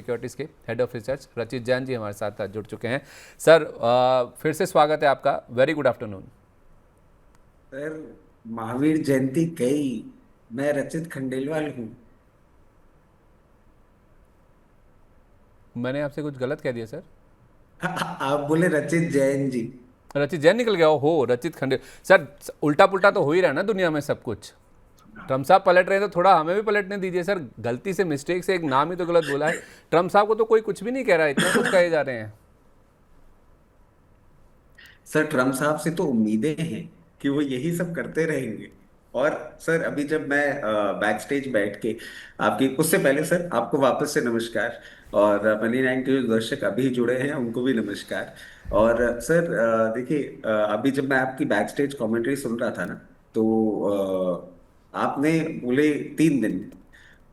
Securities के head of research रचित जैन जी हमारे साथ जुड़ चुके हैं। सर फिर से स्वागत है आपका, very good afternoon. Sir, Mahavir Jayanti गई। मैं रचित खंडेलवाल हूँ। मैंने आपसे कुछ गलत कह दिया सर? आप बोले रचित जैन जी। रचित जैन निकल गया हो, रचित खंडे। सर उल्टा पुल्टा तो हो ही रहा है ना दुनिया में सब कुछ। ट्रम्प साहब पलट रहे हैं तो थोड़ा हमें भी पलटने दीजिए सर। गलती से मिस्टेक से एक नाम ही तो गलत बोला है। ट्रम्प साहब को तो कोई कुछ भी नहीं कह रहा है, इतना कुछ कहे जा रहे हैं। सर, ट्रम्प साहब से तो उम्मीदें हैं कि वो यही सब करते रहेंगे। और सर, अभी जब मैं बैक स्टेज बैठ के आपकी, उससे पहले सर आपको वापस से नमस्कार। और मनी नाइन के जो दर्शक अभी जुड़े हैं उनको भी नमस्कार। और सर, देखिए, अभी जब मैं आपकी बैक स्टेज कॉमेंट्री सुन रहा था ना, तो आपने बोले 3 दिन।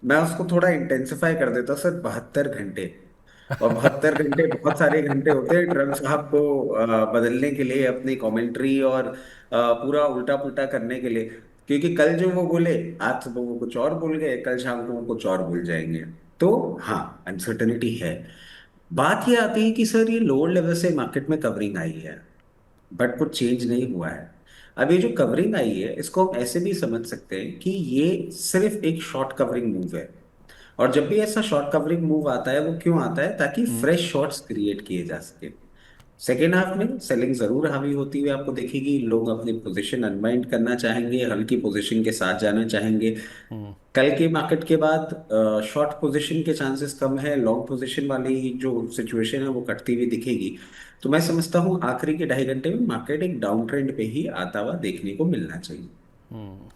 मैं उसको थोड़ा इंटेंसिफाई कर देता सर, 72 घंटे। और 72 घंटे बहुत सारे घंटे होते हैं ट्रम्प साहब को बदलने के लिए, अपनी कमेंट्री और पूरा उल्टा पुल्टा करने के लिए। क्योंकि कल जो वो बोले, आज सुबह वो कुछ और बोल गए, कल शाम को वो कुछ और बोल जाएंगे। तो हाँ, अनसर्टेनिटी है। बात ये आती है कि सर, ये लोअर लेवल से मार्केट में कवरिंग आई है, बट कुछ चेंज नहीं हुआ है। अब ये जो कवरिंग आई है, इसको हम ऐसे भी समझ सकते हैं कि ये सिर्फ एक शॉर्ट कवरिंग मूव है। और जब भी ऐसा शॉर्ट कवरिंग मूव आता है, वो क्यों आता है? ताकि फ्रेश शॉट्स क्रिएट किए जा सके। सेकेंड हाफ में सेलिंग जरूर हावी होती हुई आपको दिखेगी। लोग अपनी पोजीशन अनवाइंड करना चाहेंगे, हल्की पोजीशन के साथ जाना चाहेंगे। कल के मार्केट के बाद शॉर्ट पोजीशन के चांसेस कम है, लॉन्ग पोजीशन वाली जो सिचुएशन है वो कटती हुई दिखेगी। तो मैं समझता हूँ आखिरी के 2.5 घंटे में मार्केट एक डाउन ट्रेंड पे ही आता हुआ देखने को मिलना चाहिए।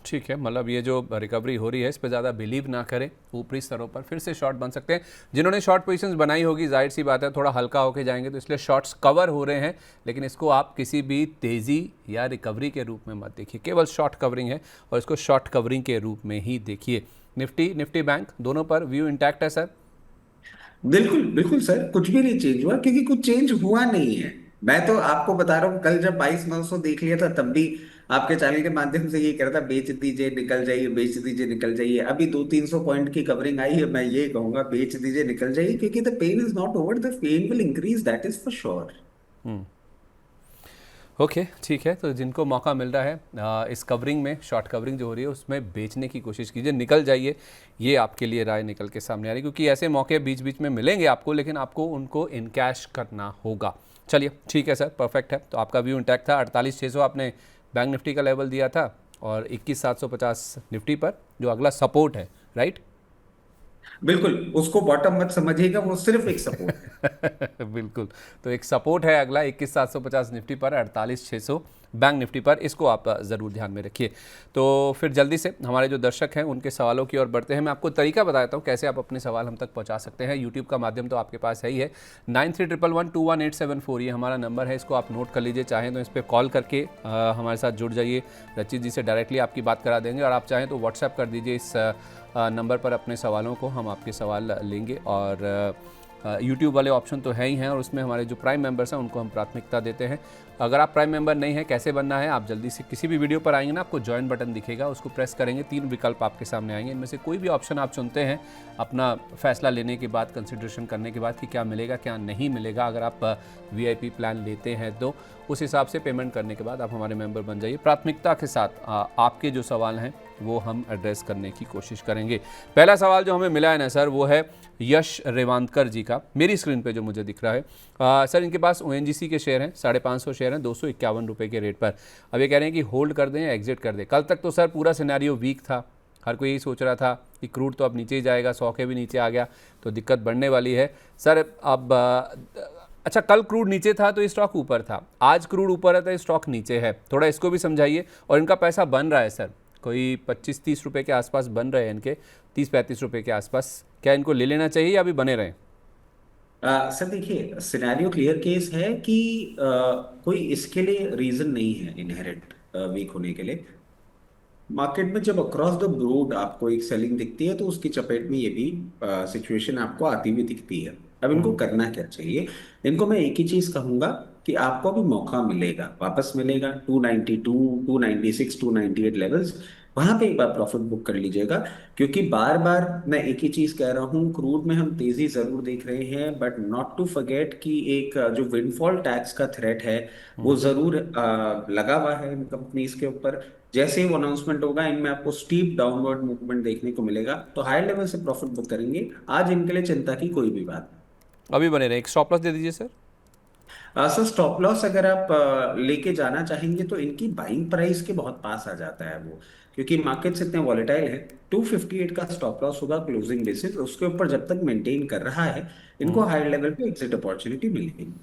ठीक है, मतलब ये जो रिकवरी हो रही है इस पर ज़्यादा बिलीव ना करें। ऊपरी स्तरों पर फिर से शॉर्ट बन सकते हैं। जिन्होंने शॉर्ट पोजीशंस बनाई होगी, जाहिर सी बात है थोड़ा हल्का होके जाएंगे, तो इसलिए शॉर्ट्स कवर हो रहे हैं। लेकिन इसको आप किसी भी तेज़ी या रिकवरी के रूप में मत देखिए, केवल शॉर्ट कवरिंग है और इसको शॉर्ट कवरिंग के रूप में ही देखिए। निफ्टी बैंक दोनों पर व्यू इंटैक्ट है सर? बिल्कुल बिल्कुल सर, कुछ भी नहीं चेंज हुआ, क्योंकि कुछ चेंज हुआ नहीं है। मैं तो आपको बता रहा हूँ, कल जब 22,900 देख लिया था, तब भी आपके चैनल के माध्यम से ये कह रहा था, बेच दीजिए निकल जाइए, बेच दीजिए निकल जाइए। अभी 200-300 पॉइंट की कवरिंग आई है, मैं ये कहूंगा बेच दीजिए निकल जाइए, क्योंकि the pain is not over, the pain will increase, that is for sure. Okay ठीक है, तो जिनको मौका मिल रहा है इस कवरिंग में, शॉर्ट कवरिंग जो हो रही है उसमें बेचने की कोशिश कीजिए, निकल जाइए। ये आपके लिए राय निकल के सामने आ रही है, क्योंकि ऐसे मौके बीच बीच में मिलेंगे आपको, लेकिन आपको उनको इनकैश करना होगा। चलिए ठीक है सर, परफेक्ट है। तो आपका व्यू इंटैक्ट था। 48,600 आपने बैंक निफ्टी का लेवल दिया था और 21,750 निफ्टी पर जो अगला सपोर्ट है, राइट? बिल्कुल, उसको बॉटम मत समझिएगा, वो सिर्फ एक सपोर्ट है। बिल्कुल। तो एक सपोर्ट है अगला 21,750 निफ्टी पर, 48,600 बैंक निफ्टी पर, इसको आप ज़रूर ध्यान में रखिए। तो फिर जल्दी से हमारे जो दर्शक हैं उनके सवालों की ओर बढ़ते हैं। मैं आपको तरीका बताता हूँ कैसे आप अपने सवाल हम तक पहुँचा सकते हैं। यूट्यूब का माध्यम तो आपके पास है ही है। 9311211874 ये हमारा नंबर है, इसको आप नोट कर लीजिए। चाहें तो इस पर कॉल करके हमारे साथ जुड़ जाइए, रचित जी से डायरेक्टली आपकी बात करा देंगे। और आप चाहें तो व्हाट्सएप कर दीजिए इस नंबर पर अपने सवालों को, हम आपके सवाल लेंगे। और यूट्यूब वाले ऑप्शन तो है ही हैं, और उसमें हमारे जो प्राइम मेंबर्स हैं उनको हम प्राथमिकता देते हैं। अगर आप प्राइम मेंबर नहीं हैं, कैसे बनना है? आप जल्दी से किसी भी वीडियो पर आएंगे ना, आपको ज्वाइन बटन दिखेगा, उसको प्रेस करेंगे, 3 विकल्प आपके सामने आएंगे। इनमें से कोई भी ऑप्शन आप चुनते हैं अपना फैसला लेने के बाद, कंसिडरेशन करने के बाद कि क्या मिलेगा क्या नहीं मिलेगा। अगर आप वीआईपी प्लान लेते हैं तो उस हिसाब से पेमेंट करने के बाद आप हमारे मेंबर बन जाइए। प्राथमिकता के साथ आपके जो सवाल हैं वो हम एड्रेस करने की कोशिश करेंगे। पहला सवाल जो हमें मिला है ना सर, वो है यश रेवांतकर जी का, मेरी स्क्रीन पे जो मुझे दिख रहा है। सर इनके पास ओएनजीसी के शेयर हैं, 550 शेयर हैं, 251 रुपये के रेट पर। अब ये कह रहे हैं कि होल्ड कर दें या एग्जिट कर दें। कल तक तो सर पूरा सिनेरियो वीक था, हर कोई यही सोच रहा था कि क्रूड तो अब नीचे ही जाएगा, 100 के भी नीचे आ गया तो दिक्कत बढ़ने वाली है। सर अब अच्छा, कल क्रूड नीचे था तो ये स्टॉक ऊपर था, आज क्रूड ऊपर है तो ये स्टॉक नीचे है, थोड़ा इसको भी समझाइए। और इनका पैसा बन रहा है सर, कोई 25-30 रुपये के आसपास बन रहे हैं इनके, 30-35 रुपये के आसपास। क्या इनको ले लेना चाहिए या अभी बने रहें? सर देखिए, सिनेरियो क्लियर केस है कि कोई इसके लिए रीजन नहीं है इनहेरेंट वीक होने के लिए। मार्केट में जब अक्रॉस द बोर्ड आपको एक सेलिंग दिखती है, तो उसकी चपेट में ये भी सिचुएशन आपको आती हुई दिखती है। अब इनको करना क्या चाहिए? इनको मैं एक ही चीज कहूंगा कि आपको अभी मौका मिलेगा, वापस मिलेगा 292, 296, 298 लेवल्स। वहां पे एक बार प्रॉफिट बुक कर लीजिएगा। क्योंकि बार बार मैं एक ही चीज कह रहा हूँ, क्रूड में हम तेजी जरूर देख रहे हैं, बट नॉट टू फॉरगेट कि एक जो विंडफॉल टैक्स का थ्रेट है वो जरूर लगा हुआ है इन कंपनीज के ऊपर। जैसे ही वो अनाउंसमेंट होगा, इनमें आपको स्टीप डाउनवर्ड मूवमेंट देखने को मिलेगा, तो हाई लेवल से प्रॉफिट बुक करेंगे। आज इनके लिए चिंता की कोई भी बात नहीं। अभी बने रहे, एक स्टॉप लॉस दे दीजिए सर। सर स्टॉप लॉस अगर आप लेके जाना चाहेंगे तो इनकी बाइंग प्राइस के बहुत पास आ जाता है वो, क्योंकि मार्केट्स इतने वॉलेटाइल है। 258 का स्टॉप लॉस होगा क्लोजिंग बेसिस, उसके ऊपर जब तक मेंटेन कर रहा है, इनको हाई लेवल पे एग्जिट अपॉर्चुनिटी मिलेगी।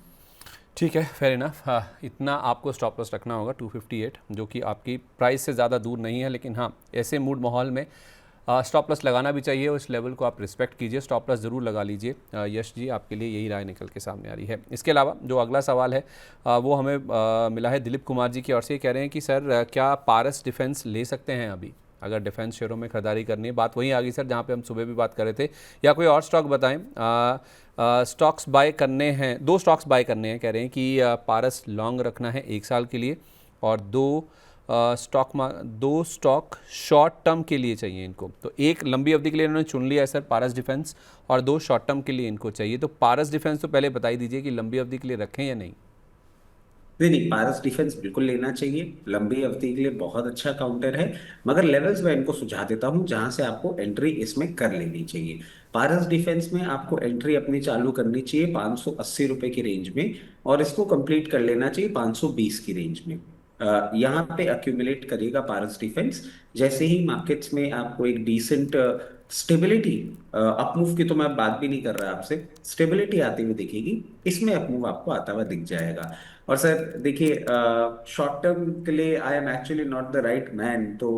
ठीक है, फेयर इनफ। हाँ, इतना आपको स्टॉप लॉस रखना होगा 258, जो कि आपकी प्राइस से ज़्यादा दूर नहीं है, लेकिन हाँ ऐसे मूड माहौल में स्टॉप लॉस लगाना भी चाहिए और इस लेवल को आप रिस्पेक्ट कीजिए, स्टॉप लॉस ज़रूर लगा लीजिए। यश जी, आपके लिए यही राय निकल के सामने आ रही है। इसके अलावा जो अगला सवाल है वो हमें मिला है दिलीप कुमार जी की ओर से। कह रहे हैं कि सर क्या पारस डिफेंस ले सकते हैं अभी, अगर डिफेंस शेयरों में खरीदारी करनी है? बात वहीं आ गई सर जहाँ पे हम सुबह भी बात कर रहे थे, या कोई और स्टॉक बताएं। स्टॉक्स बाय करने हैं, 2 स्टॉक्स बाय करने हैं, कह रहे हैं कि पारस लॉन्ग रखना है 1 साल के लिए, और 2 स्टॉक शॉर्ट टर्म के लिए चाहिए इनको। तो एक लंबी अवधि के लिए इन्होंने चुन लिया है सर पारस डिफेंस, और 2 शॉर्ट टर्म के लिए इनको चाहिए। तो पारस डिफेंस तो पहले बता ही दीजिए कि लंबी अवधि के लिए रखें या नहीं। नहीं नहीं, पारस डिफेंस बिल्कुल लेना चाहिए, लंबी अवधि के लिए बहुत अच्छा काउंटर है। मगर लेवल्स मैं इनको सुझा देता हूं जहां से आपको एंट्री इसमें कर लेनी चाहिए। पारस डिफेंस में आपको एंट्री अपनी चालू करनी चाहिए 580 रुपए की रेंज में, और इसको कंप्लीट कर लेना चाहिए 520 की रेंज में। यहाँ पे अक्यूमुलेट करिएगा पारस डिफेंस। जैसे ही मार्केट्स में आपको एक डिसेंट स्टेबिलिटी, अपमूव की तो मैं बात भी नहीं कर रहा आपसे, स्टेबिलिटी आती हुई दिखेगी, इसमें अपमूव आपको आता हुआ दिख जाएगा। और सर देखिए, शॉर्ट टर्म के लिए I am actually not the right man. तो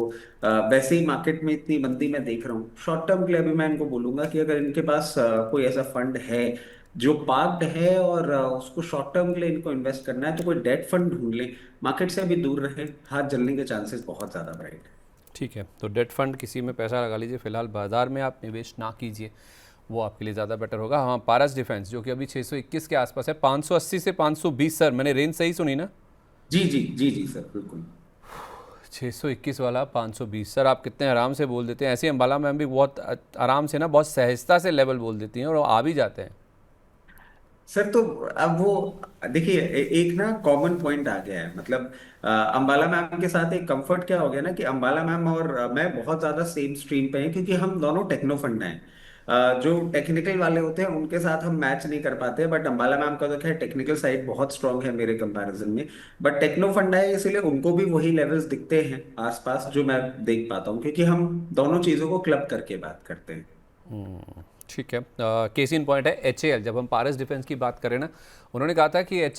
वैसे ही मार्केट में इतनी मंदी मैं देख रहा हूँ, शॉर्ट टर्म के लिए अभी मैं इनको बोलूंगा कि अगर इनके पास कोई ऐसा फंड है जो पार्क्ड है और उसको शॉर्ट टर्म के लिए इनको इन्वेस्ट करना है, तो कोई डेट फंड ढूंढ ले, मार्केट से अभी दूर रहे, हाथ जलने के चांसेस बहुत ज्यादा ब्राइट है। ठीक है, तो डेट फंड किसी में पैसा लगा लीजिए, फिलहाल बाजार में आप निवेश ना कीजिए, वो आपके लिए ज़्यादा बेटर होगा। हाँ, पारस डिफेंस जो कि अभी 621 के आसपास है, 580 से 520 सर, मैंने रेंज सही सुनी ना? जी जी जी जी सर, बिल्कुल। 621 वाला 520 सर, आप कितने आराम से बोल देते हैं। ऐसे अंबाला मैम भी बहुत आराम से ना, बहुत सहजता से लेवल बोल देती हैं और वो आ भी जाते हैं। सर तो अब वो देखिए, एक ना कॉमन पॉइंट आ गया है, मतलब अंबाला मैम के साथ एक कंफर्ट क्या हो गया ना कि अंबाला मैम और मैं बहुत ज्यादा सेम स्ट्रीम पे हैं, क्योंकि हम दोनों टेक्नो फंड हैं। जो टेक्निकल वाले होते हैं उनके साथ हम मैच नहीं कर पाते, बट अंबाला मैम का तो खैर टेक्निकल साइड बहुत स्ट्रांग है मेरे कंपैरिजन में। बट टेक्नो फंड है, इसलिए उनको भी वही लेवल्स दिखते हैं आसपास जो मैं देख पाता हूँ, क्योंकि हम दोनों चीजों को क्लब करके बात करते हैं। ठीक है, केस इन पॉइंट है एच जब हम पारस डिफेंस की बात करें ना, उन्होंने कहा था कि एच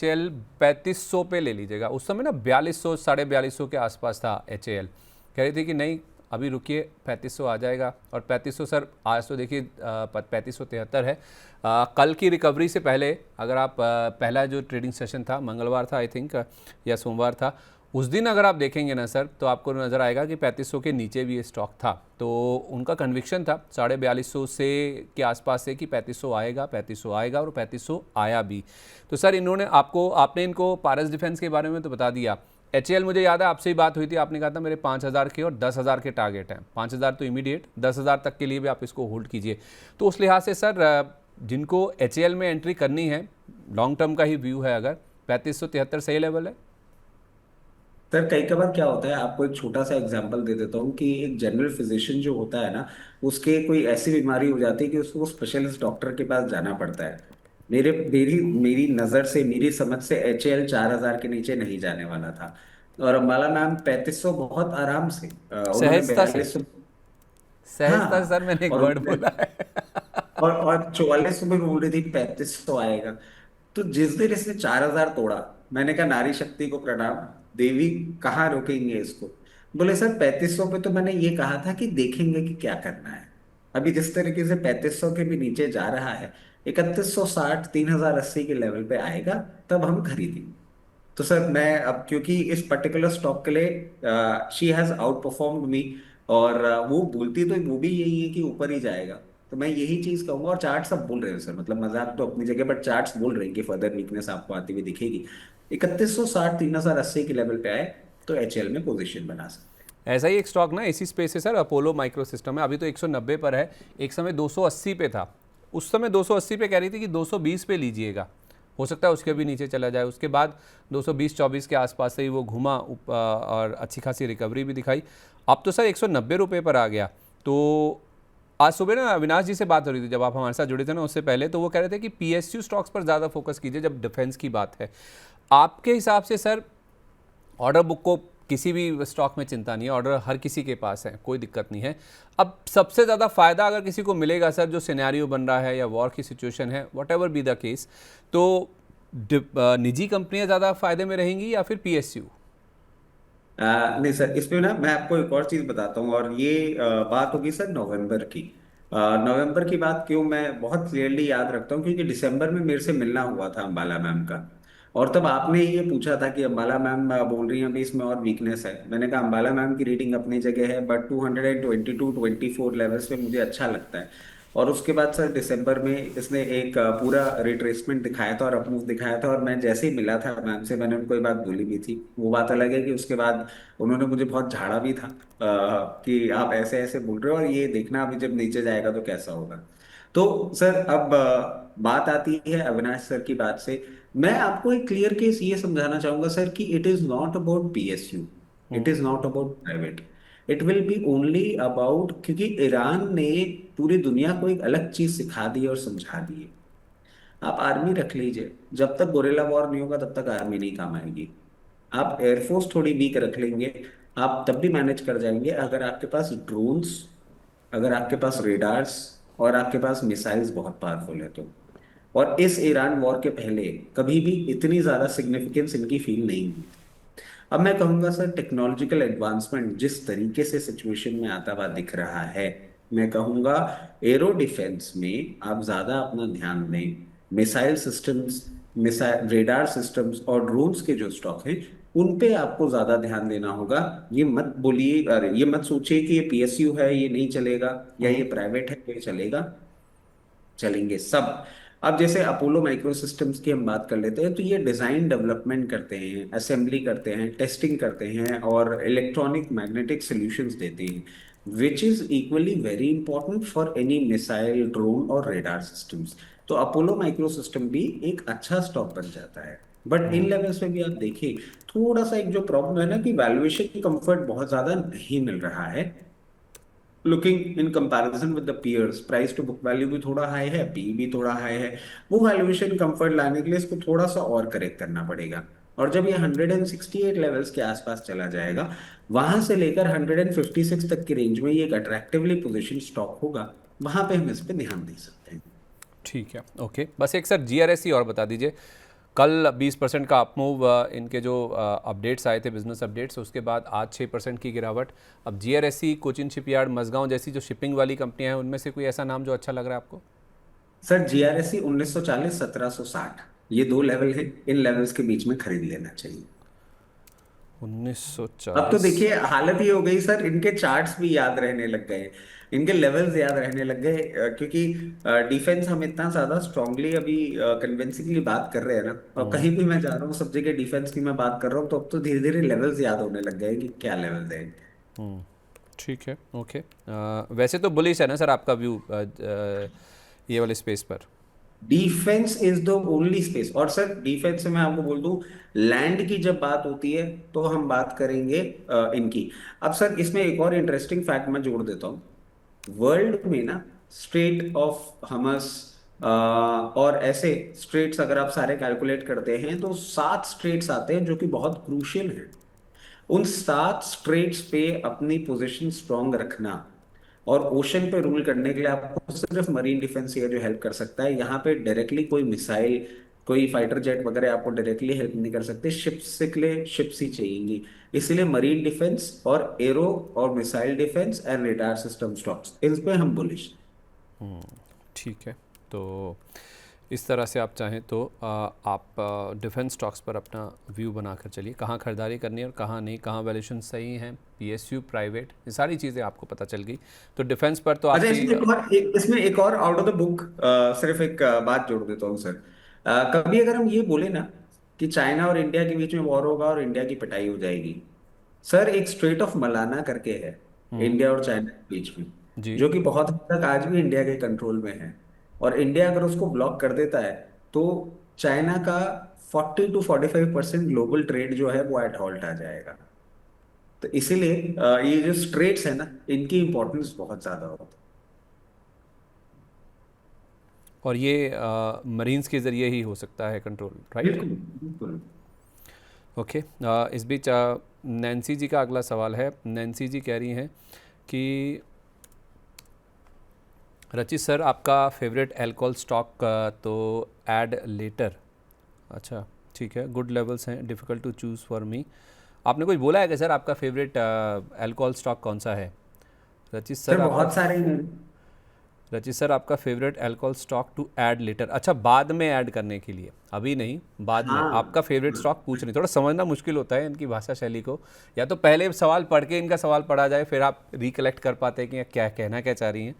3500 पे ले लीजिएगा। उस समय ना 4200 4250 के आसपास था एच कह रही थी कि नहीं अभी रुकिए, 3500 आ जाएगा। और 3500 सर आज तो देखिए 3573 है। कल की रिकवरी से पहले अगर आप पहला जो ट्रेडिंग सेशन था मंगलवार था आई थिंक, या सोमवार था, उस दिन अगर आप देखेंगे ना सर, तो आपको नज़र आएगा कि 3500 के नीचे भी ये स्टॉक था। तो उनका कन्विक्शन था 4250 से के आसपास से कि 3500 आएगा, 3500 आएगा, और 3500 आया भी। तो सर इन्होंने आपने इनको पारस डिफेंस के बारे में तो बता दिया। एच मुझे याद है आपसे ही बात हुई थी, आपने कहा था मेरे 5000 के और 10,000 के टारगेट हैं। 5000 तो इमीडिएट, 10,000 तक के लिए भी आप इसको होल्ड कीजिए। तो उस लिहाज से सर जिनको एच में एंट्री करनी है, लॉन्ग टर्म का ही व्यू है, अगर 3573 सही लेवल है। सर कई कबार क्या होता है, आपको एक छोटा सा एग्जांपल दे देता हूँ कि एक जनरल फिजिशियन जो होता है ना, उसके कोई ऐसी बीमारी हो जाती है कि उसको स्पेशलिस्ट डॉक्टर के पास जाना पड़ता है। मेरे मेरी मेरी नज़र से, मेरी समझ से HL 4000 के नीचे नहीं जाने वाला था। और अम्बाला मैम 3500 बहुत आराम से, उन्होंने सहजता से, 4200। सहजता से हाँ। सर मैंने एक और वर्ड उन्होंने बोला है। और 4400 में बोल रही थी 3500 आएगा। तो जिस दिन इसने 4000 तोड़ा, मैंने कहा नारी शक्ति को प्रणाम, देवी कहाँ रोकेंगे इसको। बोले सर 3500 पे तो मैंने ये कहा था कि देखेंगे कि क्या करना है। अभी जिस तरीके से 3500 के भी नीचे जा रहा है, 3160 3080 के लेवल पे आएगा, तब हम खरीदेंगे। तो सर मैं अब, क्योंकि इस पर्टिकुलर स्टॉक के लिए शी हैज आउट परफॉर्म्ड मी, और वो बोलती तो वो भी यही है कि ऊपर ही जाएगा, तो मैं यही चीज कहूंगा। और चार्ट सब बोल रहे हैं सर, मतलब मजाक तो अपनी जगह, बट चार्ट्स बोल रहे हैं कि फर्दर वीकनेस आपको आती हुई दिखेगी। 3160 3080 के लेवल पे आए तो HL में पोजीशन बना सकते हैं। ऐसा ही एक स्टॉक ना इसी स्पेस है सर, अपोलो माइक्रो सिस्टम है, अभी तो 190 पर है, एक समय 280 पे था, उस समय 280 पे कह रही थी कि 220 पे लीजिएगा, हो सकता है उसके भी नीचे चला जाए, उसके बाद 220-24 के आसपास से ही वो घुमा और अच्छी खासी रिकवरी भी दिखाई, अब तो सर 190 रुपये पर आ गया। तो आज सुबह ना अविनाश जी से बात हो रही थी जब आप हमारे साथ जुड़े थे ना, उससे पहले, तो वो कह रहे थे कि पीएसयू स्टॉक्स पर ज़्यादा फोकस कीजिए जब डिफेंस की बात है। आपके हिसाब से सर ऑर्डर बुक को किसी भी स्टॉक में चिंता नहीं है, ऑर्डर हर किसी के पास है, कोई दिक्कत नहीं है। अब सबसे ज़्यादा फ़ायदा अगर किसी को मिलेगा सर, जो सिनेरियो बन रहा है या वॉर की सिचुएशन है, what ever be the case, तो निजी कंपनियां ज़्यादा फ़ायदे में रहेंगी या फिर पीएसयू? नहीं सर, इसमें ना मैं आपको एक और चीज बताता हूँ, और ये बात होगी सर नवंबर की। नवंबर की बात क्यों मैं बहुत क्लियरली याद रखता हूँ, क्योंकि दिसंबर में मेरे से मिलना हुआ था अंबाला मैम का। और तब आपने ये पूछा था कि अंबाला मैम बोल रही हैं अभी इसमें और वीकनेस है। मैंने कहा अंबाला मैम की रीडिंग अपनी जगह है, बट 222-24 लेवल्स पे मुझे अच्छा लगता है। और उसके बाद सर दिसंबर में इसने एक पूरा रिट्रेसमेंट दिखाया था और अपमूव दिखाया था, और मैं जैसे ही मिला था मैम से मैंने उनको ये बात बोली भी थी। वो बात अलग है कि उसके बाद उन्होंने मुझे बहुत झाड़ा भी था कि आप ऐसे ऐसे बोल रहे हो, और ये देखना अभी जब नीचे जाएगा तो कैसा होगा। तो सर अब बात आती है अविनाश सर की बात से। मैं आपको एक क्लियर केस ये समझाना चाहूंगा सर कि it is not about PSU, it is not about private, it will be only about, क्योंकि ईरान ने पूरी दुनिया को एक अलग चीज सिखा दी और समझा दी है। आप आर्मी रख लीजिए, जब तक गोरेला वॉर नहीं होगा तब तक आर्मी नहीं काम आएगी। आप एयरफोर्स थोड़ी वीक रख लेंगे, आप तब भी मैनेज कर जाएंगे अगर आपके पास ड्रोन्स, अगर आपके पास रेडार्स और आपके पास मिसाइल्स बहुत पावरफुल है तो। और इस ईरान वॉर के पहले कभी भी इतनी ज्यादा सिग्निफिकेंस इनकी फील नहीं हुई थी। अब मैं कहूंगा सर टेक्नोलॉजिकल एडवांसमेंट जिस तरीके से सिचुएशन में आता हुआ दिख रहा है, मैं कहूंगा एरो डिफेंस में आप ज्यादा अपना ध्यान दें। Missile systems, missile radar systems और ड्रोन्स के जो स्टॉक हैं उन पे आपको ज्यादा ध्यान देना होगा। ये मत बोलिए, अरे ये मत सोचिए कि ये पीएसयू है ये नहीं चलेगा, या ये प्राइवेट है ये चलेगा। चलेंगे सब। अब जैसे अपोलो माइक्रो सिस्टम्स की हम बात कर लेते हैं, तो ये डिजाइन डेवलपमेंट करते हैं, असेंबली करते हैं, टेस्टिंग करते हैं और इलेक्ट्रॉनिक मैग्नेटिक सॉल्यूशंस देते हैं, which is equally very important for any missile drone और रेडार सिस्टम्स। तो अपोलो माइक्रो सिस्टम भी एक अच्छा स्टॉक बन जाता है। बट इन लेवल्स पे भी आप देखिए, थोड़ा सा एक जो प्रॉब्लम है ना कि वैल्यूएशन कंफर्ट बहुत ज्यादा नहीं मिल रहा है। Looking in comparison with the peers, price to book value भी थोड़ा हाई है, पी भी थोड़ा हाई है। वो वैल्यूएशन कंफर्ट लाने के लिए इसको थोड़ा सा और करेक्ट करना पड़ेगा। और जब ये 168 लेवल्स के आसपास चला जाएगा, वहां से लेकर 156 तक की रेंज में ये एक अट्रैक्टिवली पोजिशन स्टॉक होगा, वहां पे हम इस पे ध्यान दे सकते हैं। ठीक है, ओके। बस एक सर जीआरएसई और बता दीजिए, कल 20% का अपमूव, इनके जो अपडेट्स आए थे, बिजनेस अपडेट्स, उसके बाद आज 6% की गिरावट। अब जीआरएसई, कोचिन शिपयार्ड, मझगांव जैसी जो शिपिंग वाली कंपनियां हैं, उनमें से कोई ऐसा नाम जो अच्छा लग रहा है आपको? सर जीआरएसई 1940 1760, ये दो लेवल है, इन लेवल्स के बीच में खरीद लेना चाहिए। अब तो 1940। देखिए हालत ये हो गई सर, इनके चार्ट्स भी याद रहने लग गए, इनके लेवल्स याद रहने लग गए, क्योंकि डिफेंस हम इतना ज्यादा स्ट्रांगली अभी कन्विंसिंगली बात कर रहे हैं ना, और कहीं भी मैं जा रहा हूँ सब जगह डिफेंस की मैं बात कर रहा हूँ, तो अब तो धीरे धीरे लेवल्स याद होने लग गए कि क्या लेवल्स है। ठीक है, ओके। वैसे तो बुलिश है ना सर आपका व्यू ये वाले स्पेस पर? Defence is the only space, और सर डिफेंस से मैं आपको बोल दूं, लैंड की जब बात होती है तो हम बात करेंगे इनकी। अब सर इसमें एक और इंटरेस्टिंग फैक्ट मैं जोड़ देता हूँ। वर्ल्ड में ना स्ट्रेट ऑफ हमस और ऐसे स्ट्रेट्स अगर आप सारे कैलकुलेट करते हैं तो 7 स्ट्रेट्स आते हैं जो कि बहुत क्रूशियल हैं। उन 7 स्ट्रेट्स पे अपनी पोजीशन स्ट्रांग रखना और ओशन पे रूल करने के लिए आपको सिर्फ मरीन डिफेंस है जो हेल्प कर सकता है। यहाँ पे डायरेक्टली कोई मिसाइल, कोई फाइटर जेट वगैरह आपको डायरेक्टली हेल्प नहीं कर सकते, शिप्स के लिए शिप्स ही चाहिएंगी। इसलिए मरीन डिफेंस और एरो और missile defence and radar system stocks, इन पे हम बुलिश। ठीक है, तो इस तरह से आप चाहें तो आप डिफेंस स्टॉक्स पर अपना व्यू बनाकर चलिए, कहाँ खरीदारी करनी है और कहाँ नहीं, कहाँ वैल्यूएशन सही हैं, पीएसयू, प्राइवेट, ये सारी चीज़ें आपको पता चल गई। तो डिफेंस पर तो अच्छा, आपकी इसमें एक और आउट ऑफ द बुक सिर्फ एक बात जोड़ देता हूँ सर। कभी अगर हम ये बोले ना कि चाइना और इंडिया के बीच में वॉर होगा और इंडिया की पिटाई हो जाएगी, सर एक स्ट्रेट ऑफ मलाना करके है हम्म। इंडिया और चाइना के बीच में, जी। जो कि बहुत हद तक आज भी इंडिया के कंट्रोल में है। और इंडिया अगर उसको ब्लॉक कर देता है तो चाइना का 40 to 45% ग्लोबल ट्रेड जो है वो एट हॉल्ट आ जाएगा। तो इसीलिए ये जो स्ट्रेट्स है ना, इनकी इंपॉर्टेंस बहुत ज्यादा होती और ये मरीन्स के ज़रिए ही हो सकता है कंट्रोल, है। राइट? बिल्कुल बिल्कुल। ओके। इस बीच नैन्सी जी का अगला सवाल है। नैन्सी जी कह रही हैं कि रचित सर, आपका favourite alcohol stock to add later. अच्छा, ठीक है। गुड लेवल्स हैं, difficult to choose for me. आपने कुछ बोला है कि सर आपका फेवरेट अल्कोहल स्टॉक कौन सा है? रचित सर सर आपका बहुत सारे हैं। रचित सर आपका favourite alcohol stock to add later. अच्छा, बाद में ऐड करने के लिए, अभी नहीं, बाद में हाँ आपका फेवरेट स्टॉक पूछ रहे। थोड़ा समझना मुश्किल होता है इनकी भाषा शैली को। या तो पहले सवाल पढ़ के इनका सवाल पढ़ा जाए, फिर आप रिकलेक्ट कर पाते हैं कि क्या कहना क्या चाह रही हैं।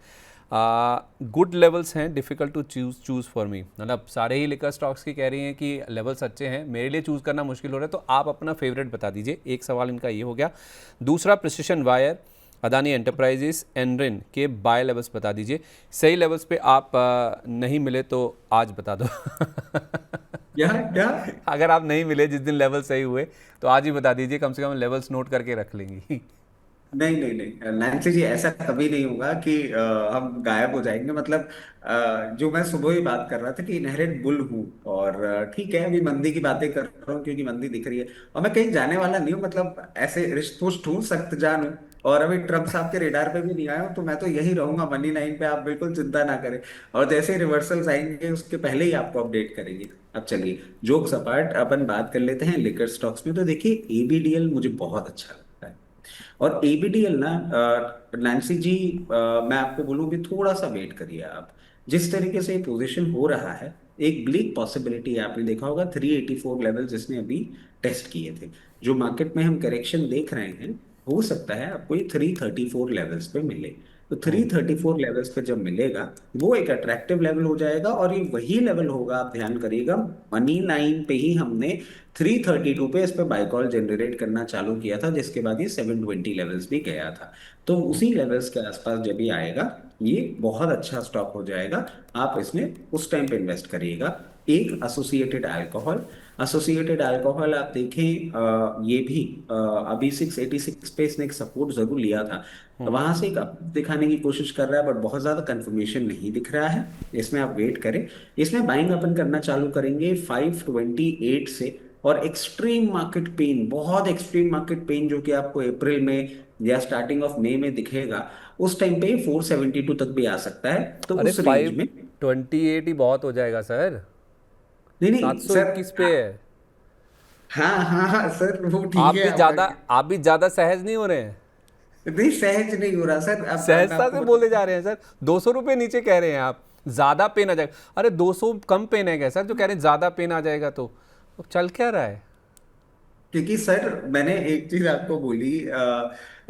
गुड लेवल्स हैं, difficult to choose for me, मतलब सारे ही लिकर स्टॉक्स की कह रही हैं कि लेवल्स अच्छे हैं, मेरे लिए चूज़ करना मुश्किल हो रहा है। तो आप अपना फेवरेट बता दीजिए। एक सवाल इनका ये हो गया। दूसरा, प्रिसिशन वायर, अदानी एंटरप्राइजेस, एनरिन के बाय लेवल्स बता दीजिए। सही लेवल्स पे आप नहीं मिले तो आज बता दो। क्या क्या? अगर आप नहीं मिले जिस दिन लेवल सही हुए तो आज ही बता दीजिए, कम से कम लेवल्स नोट करके रख लेंगी। नहीं नहीं नहीं नैन्सी जी, ऐसा कभी नहीं होगा कि हम गायब हो जाएंगे। मतलब जो मैं सुबह ही बात कर रहा था कि इनहेरेंट बुल हूँ, और ठीक है अभी मंदी की बातें कर रहा हूँ क्योंकि मंदी दिख रही है, और मैं कहीं जाने वाला नहीं हूँ। मतलब ऐसे रिष्ट पुष्ट हूँ, सख्त जान हूँ, और अभी ट्रम्प साहब के रेडार पे भी नहीं आया हूँ, तो मैं तो यही रहूंगा मनी लाइन पे, आप बिल्कुल चिंता ना करें। और जैसे ही रिवर्सल्स आएंगे उसके पहले ही आपको अपडेट करेंगे। अब चलिए जोक्स अपार्ट, अपन बात कर लेते हैं लिकर स्टॉक्स में। तो देखिए एबीडीएल मुझे बहुत अच्छा लगता है। और एबीडीएल ना, नैन्सी जी, मैं आपको बोलूं कि थोड़ा सा वेट करिए आप। जिस तरीके से पोजीशन हो रहा है, एक ब्लीक पॉसिबिलिटी है। आपने देखा होगा 384 लेवल जिसने अभी टेस्ट किए थे। जो मार्केट में हम करेक्शन देख रहे हैं, हो सकता है आपको ये 334 लेवल्स पे मिले। तो 334 लेवल्स पे जब मिलेगा, वो एक अट्रैक्टिव लेवल हो जाएगा। और ये वही लेवल होगा, आप ध्यान करिएगा, मनी लाइन पे ही हमने 332 पे इस पे बाय कॉल जनरेट करना चालू किया था, जिसके बाद ये 720 लेवल्स भी गया था। तो उसी लेवल्स के आसपास जब ये आएगा, ये बहुत अच्छा स्टॉक हो जाएगा। आप इसमें उस टाइम पे इन्वेस्ट करिएगा। एक एसोसिएटेड अल्कोहल आप देखें, ये भी अभी 686 पे इसने एक सपोर्ट जरूर लिया था। वहां से एक अप दिखाने की कोशिश कर रहा है, बट बहुत ज्यादा कंफर्मेशन नहीं दिख रहा है। इसमें आप वेट करें। इसमें बाइंग अपन करना चालू करेंगे 528 से। और एक्सट्रीम मार्केट पेन, बहुत एक्सट्रीम मार्केट पेन जो कि आपको अप्रैल में या स्टार्टिंग ऑफ मई में दिखेगा, उस टाइम पे 472 तक भी आ सकता है। तो अरे उस रेंज फाइव में। ट्वेंटी एट ही बहुत हो जाएगा सर। नहीं सात नहीं सौ सर। इक्कीस पे है। हाँ हाँ हाँ सर, वो ठीक है आपका। आप भी ज़्यादा सहज नहीं हो रहे हैं। नहीं सहज नहीं हो रहा सर। अब मैं सहजता आपको से बोले जा बताऊं। रहे हैं सर। 200 रुपये नीचे कह रहे हैं आप, ज़्यादा पेन आ जाएगा। अरे 200 कम पेन है क्या सर, जो कह रहे हैं ज़्यादा पेन आ जाएगा? तो चल क्या रहा है? क्योंकि सर मैंने एक चीज आपको बोली,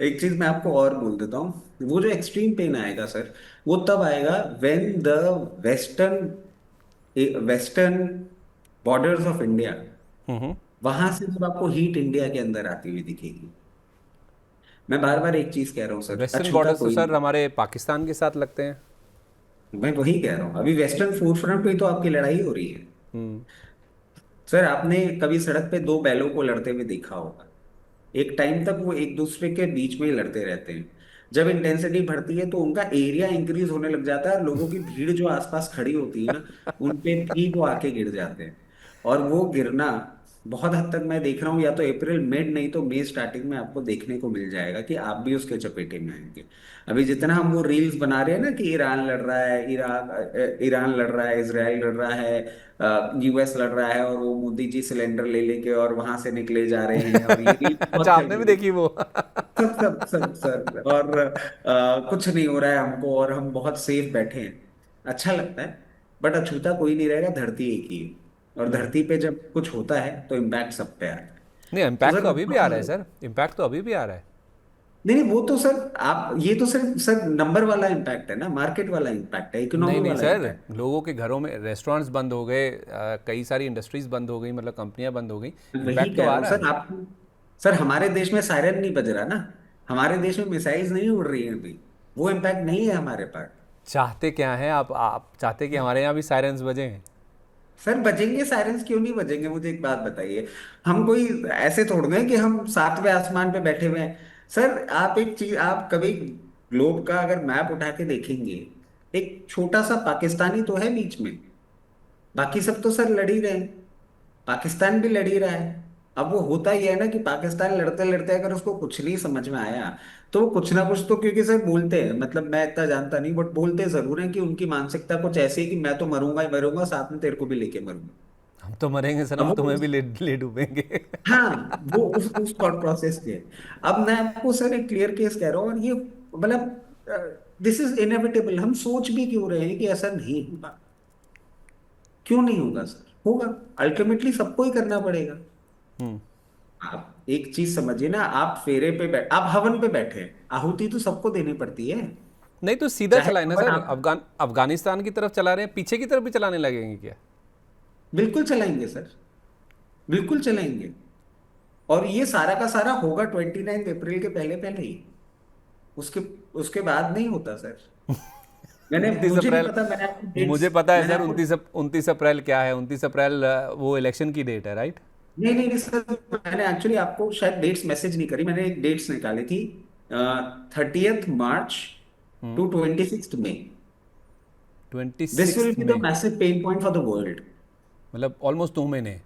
एक चीज मैं आपको और बोल देता हूँ। वो जो एक्सट्रीम पेन आएगा सर, वो तब आएगा when the western western borders of India, वहां से जब आपको हीट इंडिया के अंदर आती हुई दिखेगी। मैं बार बार एक चीज कह रहा हूँ सर, वेस्टर्न अछूता बॉर्डर्स तो कोई सर नहीं। हमारे पाकिस्तान के साथ लगते हैं। मैं वही कह रहा हूँ, अभी वेस्टर्न फोर फ्रंट पे तो आपकी लड़ाई हो रही है। सर आपने कभी सड़क पे दो बैलों को लड़ते हुए देखा होगा? एक टाइम तक वो एक दूसरे के बीच में ही लड़ते रहते हैं। जब इंटेंसिटी बढ़ती है तो उनका एरिया इंक्रीज होने लग जाता है, और लोगों की भीड़ जो आसपास खड़ी होती है ना, उन पे भी वो आके गिर जाते हैं। और वो गिरना बहुत हद तक मैं देख रहा हूँ, या तो अप्रैल मिड नहीं तो मई स्टार्टिंग में आपको देखने को मिल जाएगा कि आप भी उसके चपेटे में आएंगे। अभी जितना हम वो रील्स बना रहे हैं ना कि ईरान लड़ रहा है, ईरान लड़ रहा है, इसराइल लड़ रहा है, यूएस लड़ रहा है, और वो मोदी जी सिलेंडर ले लेके और वहां से निकले जा रहे हैं, और ये रील अच्छा, बहुत चल आपने भी रही है। देखी वो? सब सब सब सर, और कुछ नहीं हो रहा है हमको, और हम बहुत सेफ बैठे हैं। अच्छा लगता है। बट अछूता कोई नहीं रहेगा, धरती एक ही है। और धरती पे जब कुछ होता है तो इम्पैक्ट सब पे आता है। नहीं, तो इम्पैक्ट सर तो अभी भी आ रहा है बहुत। सर, इम्पैक्ट तो अभी भी आ रहा है। नहीं नहीं, वो तो सर आप, ये तो सिर्फ सर नंबर वाला इम्पैक्ट है ना, मार्केट वाला इम्पैक्ट है, नहीं इकोनॉमी नहीं वाला सर, इम्पैक्ट। लोगों के घरों में रेस्टोरेंट्स बंद हो गए, कई सारी इंडस्ट्रीज बंद हो गई, मतलब कंपनियां बंद हो गई। वही इम्पैक्ट तो कह रहा आ हूँ रहा सर है। आपको। सर हमारे देश में सायरन नहीं बज रहा ना, हमारे देश में मिसाइल्स नहीं उड़ रही हैं अभी, वो इम्पैक्ट नहीं है हमारे पास। चाहते क्या हैं आप चाहते कि हमारे यहाँ भी सायरन्स बजें? सर बजेंगे सायरन्स, क्यों नहीं बजेंगे, मुझे एक बात बताइए। हम कोई ऐसे थोड़े हैं कि हम सातवें आसमान पे बैठे हुए हैं। सर आप एक चीज, आप कभी ग्लोब का अगर मैप उठा के देखेंगे, एक छोटा सा पाकिस्तानी तो है बीच में, बाकी सब तो सर लड़ ही रहे हैं। पाकिस्तान भी लड़ ही रहा है। अब वो होता ही है ना कि पाकिस्तान लड़ते लड़ते अगर उसको कुछ नहीं समझ में आया, तो वो कुछ ना कुछ तो, क्योंकि सर बोलते हैं, मतलब मैं इतना जानता नहीं बट बोलते जरूर हैं कि उनकी मानसिकता कुछ ऐसी है कि मैं तो मरूंगा ही मरूंगा, साथ में तेरे को भी लेके मरूंगा। हम तो मरेंगे सर, अब हम वो तुम्हें भी ले डूबेंगे। हाँ, वो उस थॉट प्रोसेस के। अब मैं आपको सर एक क्लियर केस कह रहा हूँ, और ये मतलब दिस इज इनएविटेबल। हम सोच भी क्यों रहे हैं कि ऐसा नहीं होगा? क्यों नहीं होगा सर, होगा। अल्टीमेटली सबको ही करना पड़ेगा। हम्म। आप एक चीज समझिए ना, आप फेरे पे आप हवन पे बैठे हैं, आहुति तो सबको देनी पड़ती है। नहीं तो सीधा चाहे चलाए ना हवन सर, आप, अफगानिस्तान की तरफ चला रहे हैं, पीछे की तरफ भी चलाने लगेंगे क्या? बिल्कुल चलाएंगे सर, बिल्कुल चलाएंगे। और ये सारा का सारा होगा 29 अप्रैल के पहले पहले ही। उसके उसके बाद नहीं होता सर। मैंने, उनतीस मुझे नहीं अप्रैल पता, मैंने आपको डेट्स, मुझे पता है मैंने सर, आपको, 29 अप्रैल क्या है? 29 अप्रैल वो इलेक्शन की डेट है, राइट? नहीं नहीं नहीं सर, मैंने एक्चुअली आपको शायद डेट्स मैसेज नहीं करी, मैंने एक डेट्स निकाली थी। 30 मार्च टू 26 मई। Twenty this will six be the में massive pain point for the world. मतलब ऑलमोस्ट 2 महीने।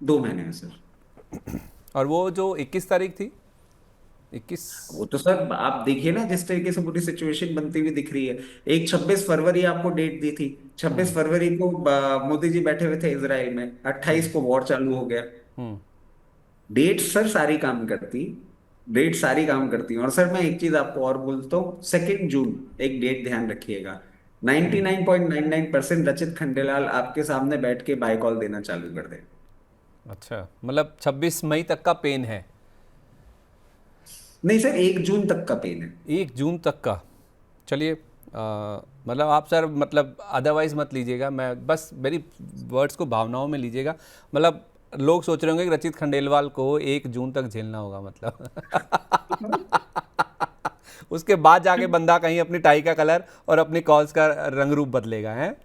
2 महीने हैं सर। और वो जो 21 तारीख थी, 21। वो तो सर आप देखिए ना, जिस तरीके से पूरी सिचुएशन बनती हुई दिख रही है। एक 26 फरवरी आपको डेट दी थी, 26 फरवरी को मोदी जी बैठे हुए थे इसराइल में, 28 को वॉर चालू हो गया। डेट सर सारी काम करती, डेट सारी काम करती है। और सर मैं एक चीज आपको और बोलता हूँ, 2 जून, एक डेट ध्यान रखिएगा। 99.99% रचित खंडेलाल आपके सामने बैठ के बाय कॉल देना चालू कर दे। अच्छा, मतलब 26 मई तक का पेन है? नहीं सर, 1 जून तक का पेन है। 1 जून तक का। चलिए, मतलब आप सर, मतलब अदरवाइज मत लीजिएगा, मैं बस मेरी वर्ड्स को भावनाओं में लीजिएगा। मतलब लोग सोच रहे होंगे कि रचित खंडेलवाल को 1 जून तक झेलना होगा, मतलब उसके बाद जाके बंदा कहीं अपनी टाई का कलर और अपनी कॉल्स का रंग रूप बदलेगा, हैं?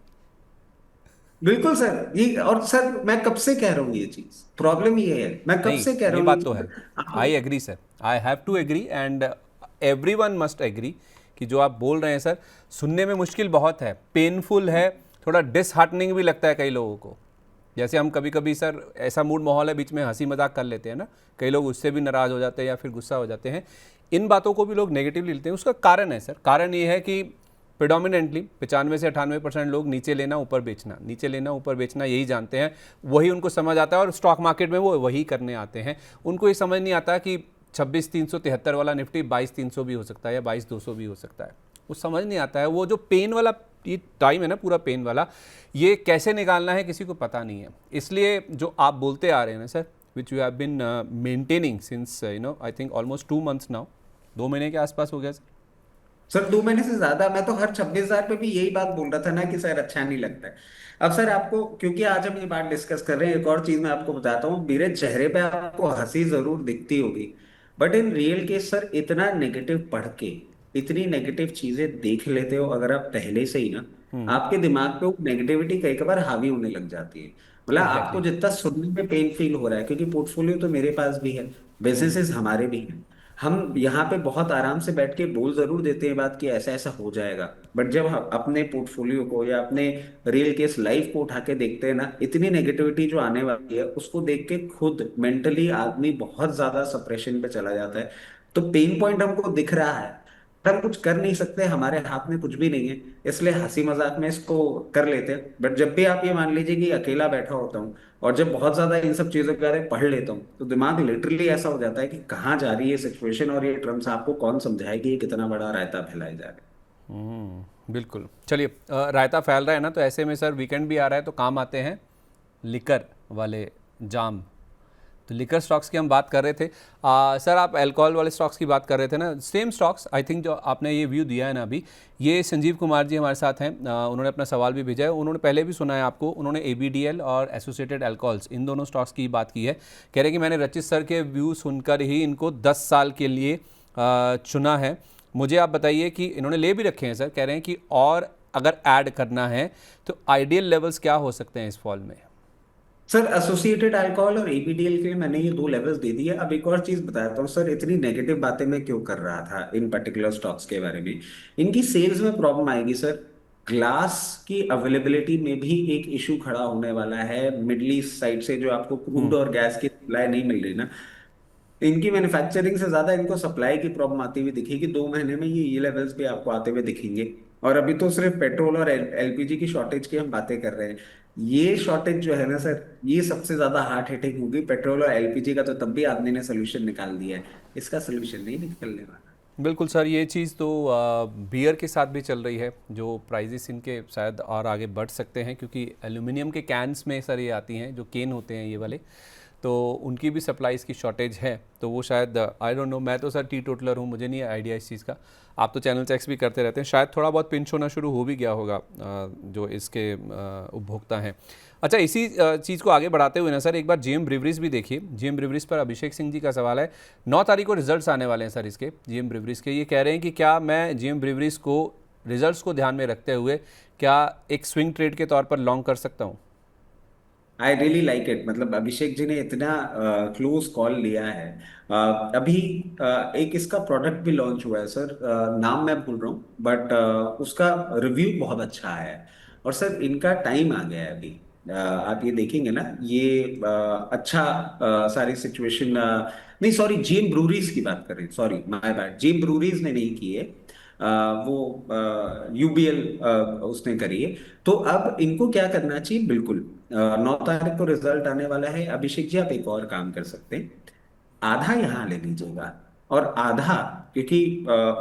बिल्कुल सर, ये, और सर मैं कब से कह रहा हूँ ये चीज, प्रॉब्लम ये है, मैं कब नहीं, से कह रहा ये हूँ ये बात तो है। चीज। आई आप, agree sir, I have to agree and everyone must agree कि जो आप बोल रहे हैं सर, सुनने में मुश्किल बहुत है, पेनफुल है, थोड़ा डिसहार्टनिंग भी लगता है कई लोगों को। जैसे हम कभी कभी सर, ऐसा मूड माहौल है, बीच में हंसी मजाक कर लेते हैं ना, कई लोग उससे भी नाराज़ हो जाते हैं या फिर गुस्सा हो जाते हैं। इन बातों को भी लोग नेगेटिवली लेते हैं। उसका कारण है सर, कारण ये है कि प्रिडोमिनेंटली 95 से 98% लोग नीचे लेना ऊपर बेचना, नीचे लेना ऊपर बेचना यही जानते हैं। वही उनको समझ आता है और स्टॉक मार्केट में वो वही करने आते हैं। उनको ये समझ नहीं आता कि 26,373 वाला निफ्टी 22,300 भी हो सकता है या 22,200 भी हो सकता है। वो समझ नहीं आता है। वो जो पेन वाला ये टाइम है ना, पूरा पेन वाला, ये कैसे निकालना है किसी को पता नहीं है। इसलिए जो आप बोलते आ रहे हैं ना sir, which you have been maintaining since I think almost 2 months now, 2 महीने के आसपास हो गया सर। सर 2 महीने से ज्यादा, मैं तो हर 26,000 पे भी यही बात बोल रहा था ना कि सर अच्छा नहीं लगता है। अब सर आपको, क्योंकि आज हम ये बात डिस्कस कर रहे हैं, एक और चीज मैं आपको बताता हूँ। मेरे चेहरे पे आपको हंसी जरूर दिखती होगी, but in real case sir, इतना नेगेटिव पढ़ के, इतनी नेगेटिव चीजें देख लेते हो अगर आप पहले से ही ना, आपके दिमाग पे वो नेगेटिविटी कई कबार हावी होने लग जाती है। मतलब आपको एग्जैक्टली। जितना सुनने में पेन फील हो रहा है, क्योंकि पोर्टफोलियो तो मेरे पास भी है, बिजनेसेस हमारे भी हैं, हम यहाँ पे बहुत आराम से बैठ के बोल जरूर देते हैं बात कि ऐसा ऐसा हो जाएगा, बट जब हम अपने पोर्टफोलियो को या अपने रियल केस लाइफ को उठा के देखते हैं ना, इतनी नेगेटिविटी जो आने वाली है उसको देख के खुद मेंटली आदमी बहुत ज्यादा सप्रेशन पे चला जाता है। तो पेन पॉइंट हमको दिख रहा है, हम कुछ कर नहीं सकते, हमारे हाथ में कुछ भी नहीं है, इसलिए हंसी मजाक में इसको कर लेते हैं। बट जब भी आप ये मान लीजिए कि अकेला बैठा होता हूँ और जब बहुत ज्यादा इन सब चीजों के बारे में पढ़ लेता हूँ, तो दिमाग लिटरली ऐसा हो जाता है कि कहाँ जा रही है सिचुएशन, और ये ट्रम्प साहब को कौन समझाए कि ये कितना बड़ा रायता फैलाए जा रहा है। बिल्कुल। चलिए, रायता फैल रहा है ना, तो ऐसे में सर वीकेंड भी आ रहा है, तो काम आते हैं लिकर वाले जाम। तो लिकर स्टॉक्स की हम बात कर रहे थे। सर आप अल्कोहल वाले स्टॉक्स की बात कर रहे थे ना, सेम स्टॉक्स आई थिंक जो आपने ये व्यू दिया है ना अभी, ये संजीव कुमार जी हमारे साथ हैं, उन्होंने अपना सवाल भी भेजा है, उन्होंने पहले भी सुना है आपको, उन्होंने ABDL और एसोसिएटेड अल्कोहल्स इन दोनों स्टॉक्स की बात की है। कह रहे हैं कि मैंने रचित सर के व्यू सुनकर ही इनको 10 साल के लिए चुना है। मुझे आप बताइए कि इन्होंने ले भी रखे हैं सर, कह रहे हैं कि और अगर ऐड करना है तो आइडियल लेवल्स क्या हो सकते हैं इस फॉल में। सर एसोसिएटेड अल्कोहल और एबीडीएल के लिए मैंने ये दो लेवल्स दे दिए। अब एक और चीज बताता हूँ सर, इतनी नेगेटिव बातें मैं क्यों कर रहा था इन पर्टिकुलर स्टॉक्स के बारे में। इनकी सेल्स में प्रॉब्लम आएगी सर। ग्लास की अवेलेबिलिटी में भी एक इशू खड़ा होने वाला है। मिडल ईस्ट साइड से जो आपको क्रूड और गैस की सप्लाई नहीं मिल रही ना, इनकी मैन्युफैक्चरिंग से ज्यादा इनको सप्लाई की प्रॉब्लम आती हुई दिखेगी। 2 महीने में ये लेवल्स पे आपको आते हुए दिखेंगे। और अभी तो सिर्फ पेट्रोल और एलपीजी की शॉर्टेज की हम बातें कर रहे हैं। ये शॉर्टेज जो है ना सर, ये सबसे ज्यादा हार्ट हिटिंग होगी। पेट्रोल और एलपीजी का तो तब भी आदमी ने सोल्यूशन निकाल दिया है, इसका सोल्यूशन नहीं निकलने वाला। बिल्कुल सर, ये चीज़ तो बियर के साथ भी चल रही है, जो प्राइजेस इनके शायद और आगे बढ़ सकते हैं, क्योंकि एल्यूमिनियम के कैंस में सर ये आती हैं, जो केन होते हैं ये वाले, तो उनकी भी सप्लाईज़ की शॉर्टेज है। तो वो शायद आई डोंट नो, मैं तो सर टी टोटलर हूँ, मुझे नहीं आइडिया इस चीज़ का। आप तो चैनल चेक्स भी करते रहते हैं, शायद थोड़ा बहुत पिंच होना शुरू हो भी गया होगा जो इसके उपभोक्ता हैं। अच्छा, इसी चीज़ को आगे बढ़ाते हुए ना सर, एक बार GM ब्रिवरीज भी देखिए। GM ब्रिवरीज पर अभिषेक सिंह जी का सवाल है, 9 तारीख को रिजल्ट्स आने वाले हैं सर इसके, GM ब्रिवरीज के। ये कह रहे हैं कि क्या मैं GM ब्रिवरीज को रिजल्ट्स को ध्यान में रखते हुए क्या एक स्विंग ट्रेड के तौर पर लॉन्ग कर सकता हूँ। I really like it. मतलब अभिषेक जी ने इतना क्लोज कॉल लिया है। अभी एक इसका प्रोडक्ट भी लॉन्च हुआ है सर, नाम मैं भूल रहा हूँ, बट उसका रिव्यू बहुत अच्छा है। और सर इनका टाइम आ गया है अभी। आप ये देखेंगे ना, ये अच्छा सारी सिचुएशन नहीं, सॉरी जीएम ब्रूरीज की बात कर रहे हैं, sorry my bad, GM breweries ने नहीं की है। वो यूबीएल उसने करी है। तो अब इनको क्या करना चाहिए, बिल्कुल 9 तारीख को रिजल्ट आने वाला है। अभिषेक जी आप एक और काम कर सकते हैं, आधा यहाँ ले लीजिएगा और आधा, क्योंकि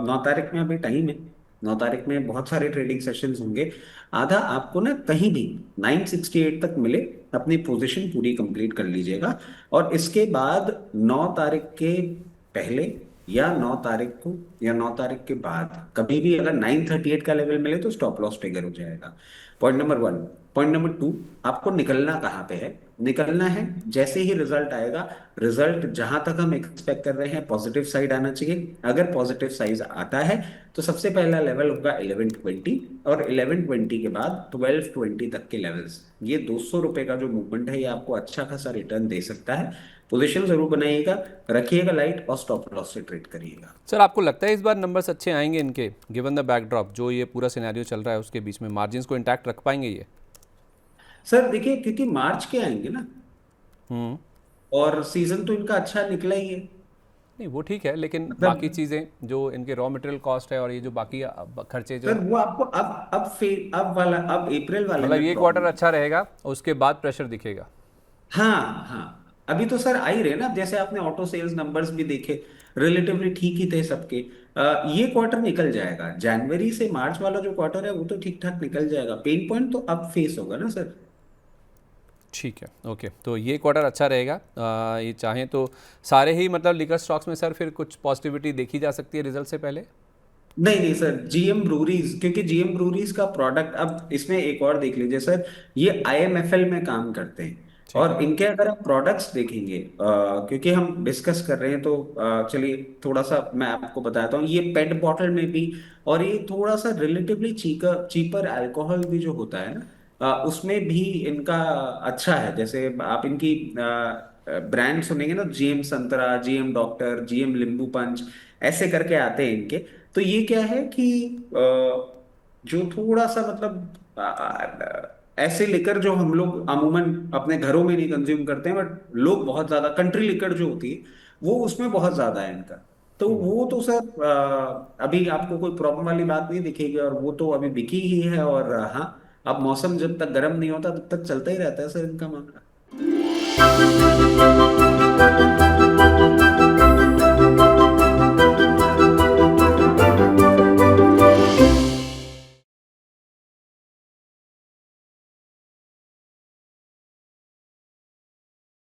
9 तारीख में अभी टाइम है, 9 तारीख में बहुत सारे ट्रेडिंग सेशंस होंगे। आधा आपको ना कहीं भी 968 तक मिले, अपनी पोजीशन पूरी कंप्लीट कर लीजिएगा। और इसके बाद 9 तारीख के पहले या 9 तारीख को या 9 तारीख के बाद कभी भी अगर 938 का लेवल मिले तो स्टॉप लॉस ट्रिगर हो जाएगा। Point number 1। पॉइंट नंबर 2, आपको निकलना कहाँ पे है? निकलना है जैसे ही रिजल्ट आएगा। रिजल्ट जहां तक हम एक्सपेक्ट कर रहे हैं पॉजिटिव साइड आना चाहिए। अगर पॉजिटिव साइड आता है तो सबसे पहला लेवल होगा 1120, और 1120 के बाद 1220 तक के लेवल्स। ये 200 रुपए का जो मूवमेंट है, ये आपको अच्छा खासा रिटर्न दे सकता है। पोजीशन जरूर बनाइएगा, रखिएगा लाइट, और स्टॉप लॉस से ट्रेड करिएगा। सर आपको लगता है इस बार नंबर्स अच्छे आएंगे इनके, गिवन द बैकड्रॉप जो ये पूरा सिनेरियो चल रहा है उसके बीच में, मार्जिन्स को इंटैक्ट रख पाएंगे ये। सर देखिए, क्योंकि मार्च के आएंगे ना, हम्म। और सीजन तो इनका अच्छा निकला ही है। नहीं वो ठीक है, लेकिन बाकी मतलब चीज़ें जो इनके रॉ मटेरियल कॉस्ट है और ये जो बाकी खर्चे जो, सर वो आपको अब वाला, अब अप्रैल वाले मतलब में ये क्वार्टर प्रॉब्लम। अच्छा रहेगा उसके बाद प्रेशर दिखेगा। हाँ हाँ, अभी तो सर आ ही रहे ना, जैसे आपने ऑटो सेल्स नंबर्स भी देखे, रिलेटिवली ठीक ही थे सबके। ये क्वार्टर निकल जाएगा, जनवरी से मार्च वाला जो क्वार्टर है वो तो ठीक ठाक निकल जाएगा। पेन पॉइंट तो अब फेस होगा ना सर। ठीक है, ओके, तो ये क्वार्टर अच्छा रहेगा। ये चाहें तो सारे ही मतलब लिकर स्टॉक्स में सर फिर कुछ पॉजिटिविटी देखी जा सकती है रिजल्ट से पहले। नहीं नहीं सर, जीएम ब्रूरीज, क्योंकि जीएम ब्रूरीज का प्रोडक्ट, अब इसमें एक और देख लीजिए सर, ये आईएमएफएल में काम करते हैं। ठीक है। और इनके अगर आप प्रोडक्ट्स देखेंगे, क्योंकि हम डिस्कस कर रहे हैं तो चलिए थोड़ा सा मैं आपको बताता हूँ। ये पेट बॉटल में भी, और ये थोड़ा सा रिलेटिवली चीपर चीपर अल्कोहल भी जो होता है ना, उसमें भी इनका अच्छा है। जैसे आप इनकी ब्रांड सुनेंगे ना, जीएम संतरा, जीएम डॉक्टर, जीएम लींबू पंच, ऐसे करके आते हैं इनके। तो ये क्या है कि जो थोड़ा सा मतलब ऐसे लिकर जो हम लोग अमूमन अपने घरों में नहीं कंज्यूम करते हैं, बट लोग बहुत ज्यादा, कंट्री लिकर जो होती है वो उसमें बहुत ज्यादा है इनका। तो वो तो सर अभी आपको कोई प्रॉब्लम वाली बात नहीं दिखेगी, और वो तो अभी बिकी ही है। और हाँ, अब मौसम जब तक गर्म नहीं होता तब तक चलता ही रहता है सर इनका मामला।